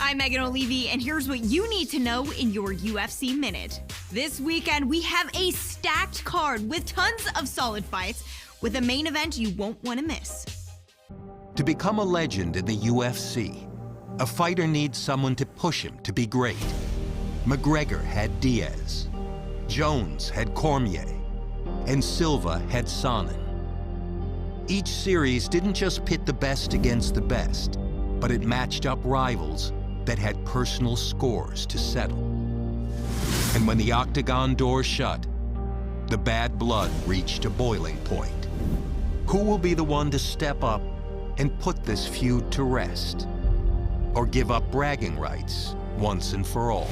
I'm Megan O'Leary, and here's what you need to know in your UFC Minute. This weekend, we have a stacked card with tons of solid fights, with a main event you won't want to miss. To become a legend in the UFC, a fighter needs someone to push him to be great. McGregor had Diaz, Jones had Cormier, and Silva had Sonnen. Each series didn't just pit the best against the best, but it matched up rivals that had personal scores to settle. And when the octagon door shut, the bad blood reached a boiling point. Who will be the one to step up and put this feud to rest? Or give up bragging rights once and for all?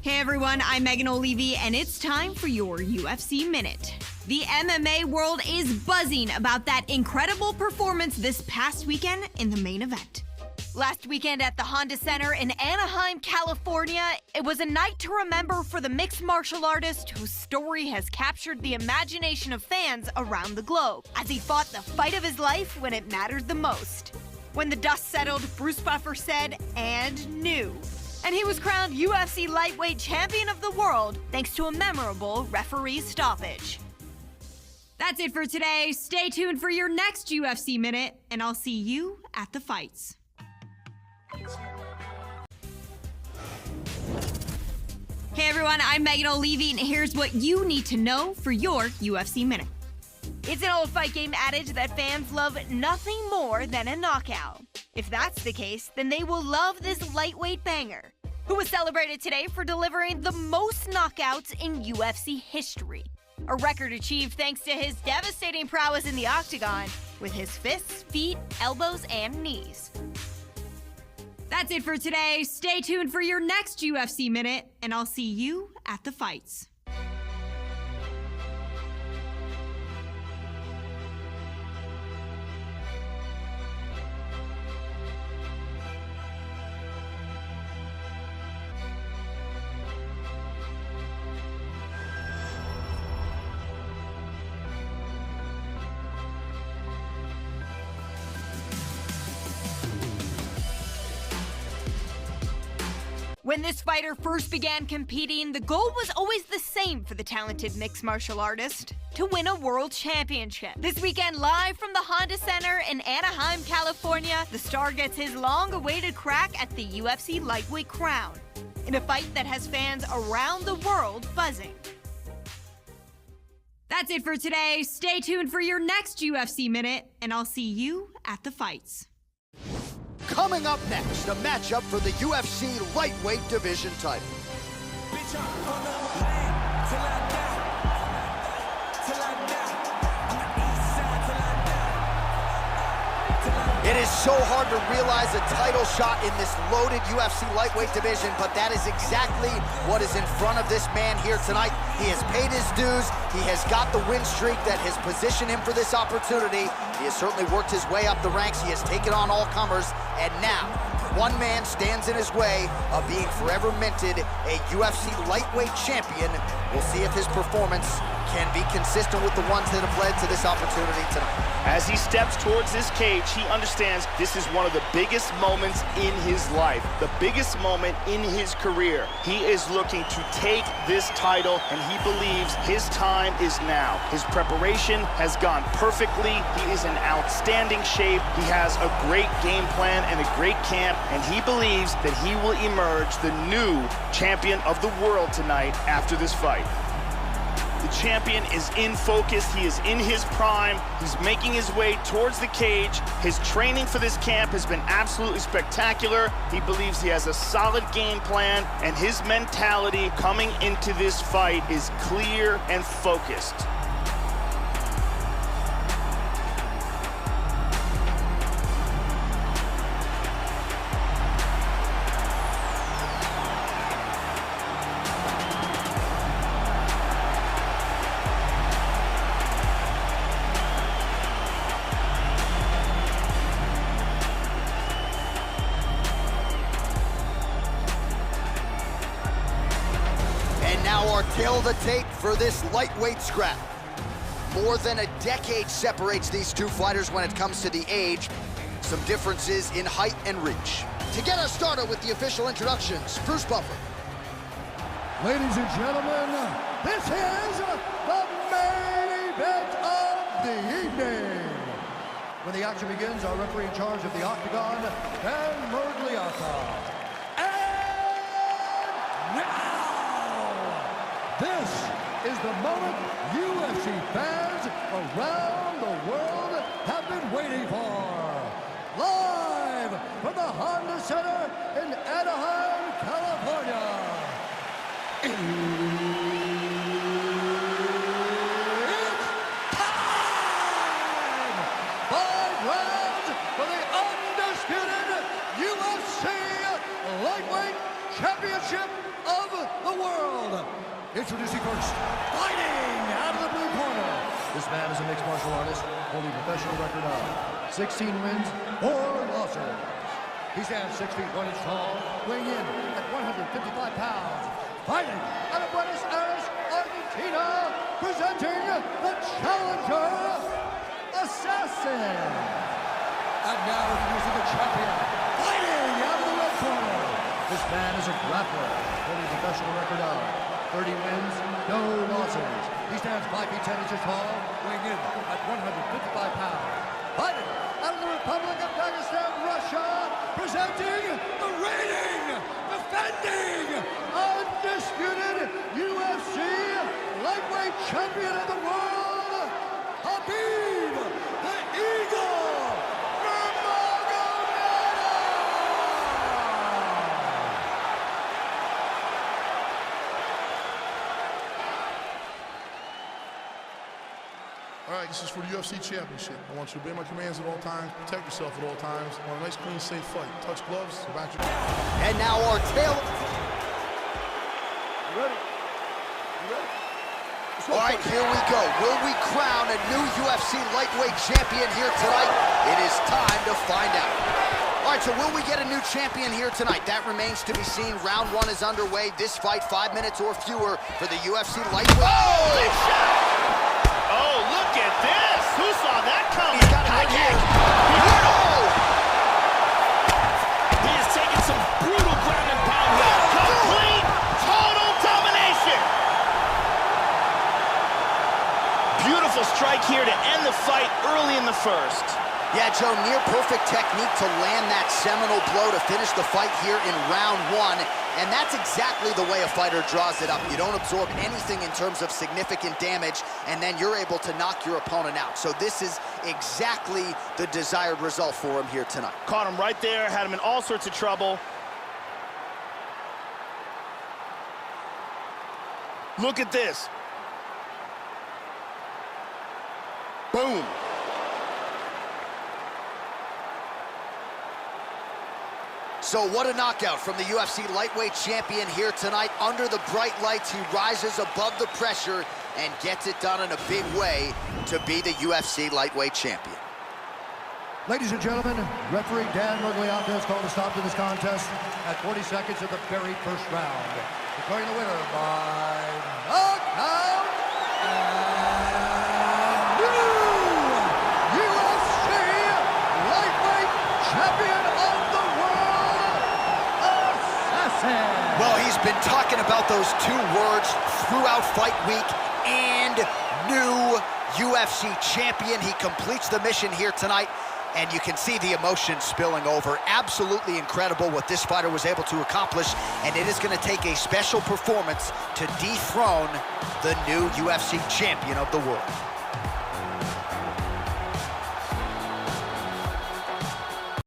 Hey everyone, I'm Megan O'Leary, and it's time for your UFC Minute. The MMA world is buzzing about that incredible performance this past weekend in the main event. Last weekend at the Honda Center in Anaheim, California, it was a night to remember for the mixed martial artist whose story has captured the imagination of fans around the globe as he fought the fight of his life when it mattered the most. When the dust settled, Bruce Buffer said, "and knew." And he was crowned UFC lightweight champion of the world thanks to a memorable referee stoppage. That's it for today. Stay tuned for your next UFC Minute, and I'll see you at the fights. Hey everyone, I'm Megan O'Leary, and here's what you need to know for your UFC Minute. It's an old fight game adage that fans love nothing more than a knockout. If that's the case, then they will love this lightweight banger, who was celebrated today for delivering the most knockouts in UFC history. A record achieved thanks to his devastating prowess in the octagon with his fists, feet, elbows, and knees. That's it for today. Stay tuned for your next UFC Minute, and I'll see you at the fights. When this fighter first began competing, the goal was always the same for the talented mixed martial artist: to win a world championship. This weekend, live from the Honda Center in Anaheim, California, the star gets his long-awaited crack at the UFC lightweight crown, in a fight that has fans around the world buzzing. That's it for today. Stay tuned for your next UFC Minute, and I'll see you at the fights. Coming up next, a matchup for the UFC lightweight division title. It is so hard to realize a title shot in this loaded UFC lightweight division, but that is exactly what is in front of this man here tonight. He has paid his dues. He has got the win streak that has positioned him for this opportunity. He has certainly worked his way up the ranks. He has taken on all comers, and now one man stands in his way of being forever minted a UFC lightweight champion. We'll see if his performance can be consistent with the ones that have led to this opportunity tonight. As he steps towards this cage, he understands this is one of the biggest moments in his life, the biggest moment in his career. He is looking to take this title, and he believes his time is now. His preparation has gone perfectly. He is in outstanding shape. He has a great game plan and a great camp, and he believes that he will emerge the new champion of the world tonight after this fight. The champion is in focus. He is in his prime. He's making his way towards the cage. His training for this camp has been absolutely spectacular. He believes he has a solid game plan, and his mentality coming into this fight is clear and focused. now our tale of the tape for this lightweight scrap. More than a decade separates these two fighters when it comes to the age. Some differences in height and reach. To get us started with the official introductions, Bruce Buffer. Ladies and gentlemen, this is the main event of the evening. When the action begins, our referee in charge of the Octagon, Dan Murgliata. And now, this is the moment UFC fans around the world have been waiting for. Live from the Honda Center in Anaheim, California. It's time! 5 rounds for the undisputed UFC Lightweight Championship of the world. Introducing first, fighting out of the blue corner. This man is a mixed martial artist, holding a professional record of 16 wins, 4 losses. He stands 6 feet 1 inch tall, weighing in at 155 pounds. Fighting out of Buenos Aires, Argentina, presenting the challenger, Assassin. And now introducing the champion, fighting out of the red corner. This man is a grappler, holding a professional record of 30 wins, no losses. He stands 5 feet 10 inches tall, weighing in at 155 pounds. Fighting out of the Republic of Dagestan, Russia, presenting the reigning, defending, undisputed UFC lightweight champion of the world, Khabib, the Eagle, Nurmagomedov! All right, this is for the UFC Championship. I want you to obey my commands at all times, protect yourself at all times. I want a nice, clean, safe fight. Touch gloves, back your... And now our tale... You ready? You ready? All right, here we go. Will we crown a new UFC lightweight champion here tonight? It is time to find out. All right, so will we get a new champion here tonight? That remains to be seen. Round 1 is underway. This fight, 5 minutes or fewer for the UFC lightweight. Oh, big shot! Oh, look at this! Who saw that coming? He's got a high kick. He has taken some brutal ground and pound here. Complete, total domination. Beautiful strike here to end the fight early in the first. Yeah, Joe, near perfect technique to land that seminal blow to finish the fight here in round 1. And that's exactly the way a fighter draws it up. You don't absorb anything in terms of significant damage, and then you're able to knock your opponent out. So this is exactly the desired result for him here tonight. Caught him right there, had him in all sorts of trouble. Look at this. Boom. So what a knockout from the UFC lightweight champion here tonight. Under the bright lights, he rises above the pressure and gets it done in a big way to be the UFC lightweight champion. Ladies and gentlemen, referee Dan Murgliata has called a stop to this contest at 40 seconds of the very first round. Declaring the winner by knockout and new UFC lightweight champion of the world, Assassin. Well, he's been talking about those 2 words throughout fight week, and new UFC champion. He completes the mission here tonight, and you can see the emotion spilling over. Absolutely incredible what this fighter was able to accomplish, and it is going to take a special performance to dethrone the new UFC champion of the world.